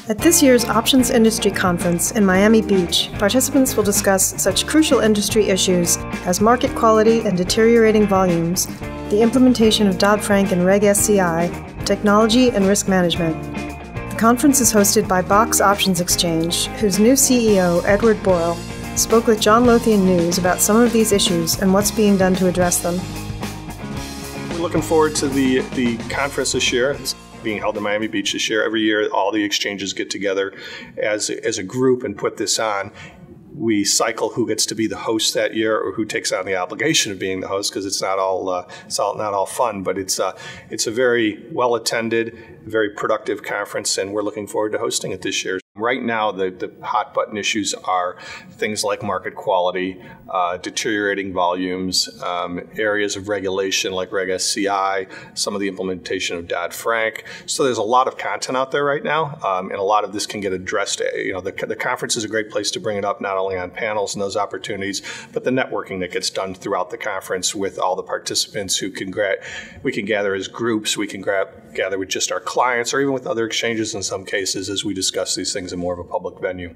At this year's Options Industry Conference in Miami Beach, participants will discuss such crucial industry issues as market quality and deteriorating volumes, the implementation of Dodd-Frank and Reg SCI, technology and risk management. The conference is hosted by Box Options Exchange, whose new CEO, Edward Boyle, spoke with John Lothian News about some of these issues and what's being done to address them. We're looking forward to the conference this year. It's being held in Miami Beach this year. Every year, all the exchanges get together as a group and put this on. We cycle who gets to be the host that year or who takes on the obligation of being the host, because it's not all fun, but it's a very well attended, very productive conference, and we're looking forward to hosting it this year. Right now, the hot button issues are things like market quality, deteriorating volumes, areas of regulation like Reg SCI, some of the implementation of Dodd-Frank. So there's a lot of content out there right now, and a lot of this can get addressed. The conference is a great place to bring it up, not only on panels and those opportunities, but the networking that gets done throughout the conference with all the participants who we can gather as groups, we can gather with just our clients or even with other exchanges in some cases as we discuss these things in more of a public venue.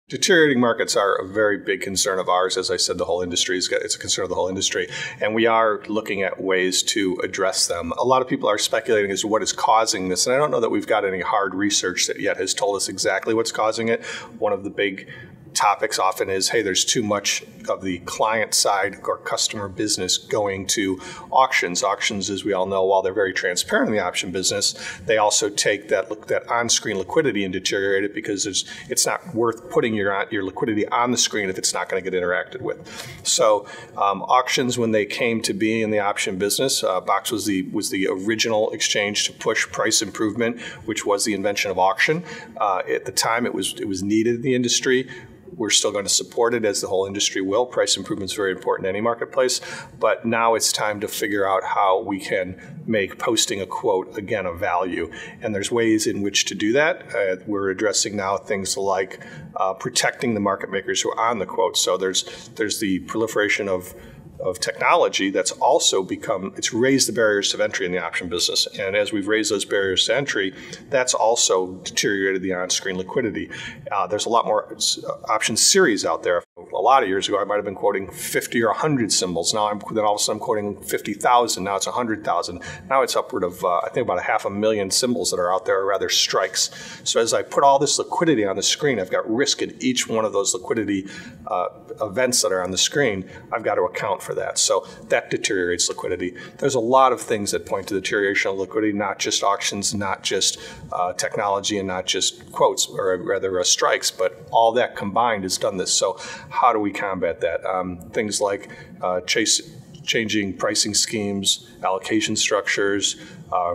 Deteriorating markets are a very big concern of ours. As I said, the whole industry it's a concern of the whole industry, and we are looking at ways to address them. A lot of people are speculating as to what is causing this, and I don't know that we've got any hard research that yet has told us exactly what's causing it. One of the big topics often is, hey, there's too much of the client side or customer business going to auctions. Auctions, as we all know, while they're very transparent in the option business, they also take that on-screen liquidity and deteriorate it, because it's not worth putting your liquidity on the screen if it's not going to get interacted with. So auctions, when they came to be in the option business, Box was the original exchange to push price improvement, which was the invention of auction. At the time, it was needed in the industry. We're still going to support it, as the whole industry will. Price improvement is very important in any marketplace. But now it's time to figure out how we can make posting a quote, again, a value. And there's ways in which to do that. We're addressing now things like protecting the market makers who are on the quote. So there's the proliferation of technology that's also it's raised the barriers to entry in the option business. And as we've raised those barriers to entry, that's also deteriorated the on-screen liquidity. There's a lot more option series out there. A lot of years ago, I might have been quoting 50 or 100 symbols. Now then all of a sudden I'm quoting 50,000. Now it's 100,000. Now it's upward of, I think, about 500,000 symbols that are out there, or rather strikes. So as I put all this liquidity on the screen, I've got risk in each one of those liquidity events that are on the screen. I've got to account for that. So that deteriorates liquidity. There's a lot of things that point to deterioration of liquidity, not just auctions, not just technology, and not just quotes, or rather strikes, but all that combined has done this. So how do we combat that? Things like changing pricing schemes, allocation structures,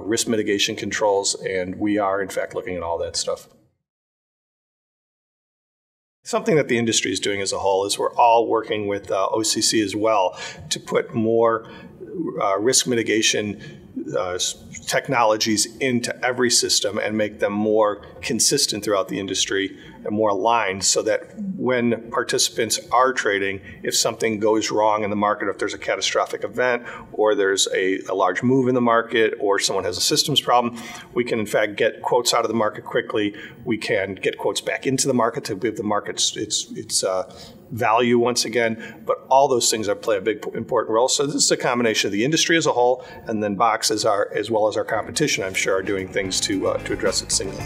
risk mitigation controls, and we are, in fact, looking at all that stuff. Something that the industry is doing as a whole is we're all working with OCC as well to put more risk mitigation technologies into every system and make them more consistent throughout the industry and more aligned, so that when participants are trading, if something goes wrong in the market, if there's a catastrophic event or there's a large move in the market or someone has a systems problem, we can in fact get quotes out of the market quickly. We can get quotes back into the market to give the market its value once again. But all those things play a big important role. So this is a combination of the industry as a whole, and then Box as well as our competition, I'm sure, are doing things to address it singly.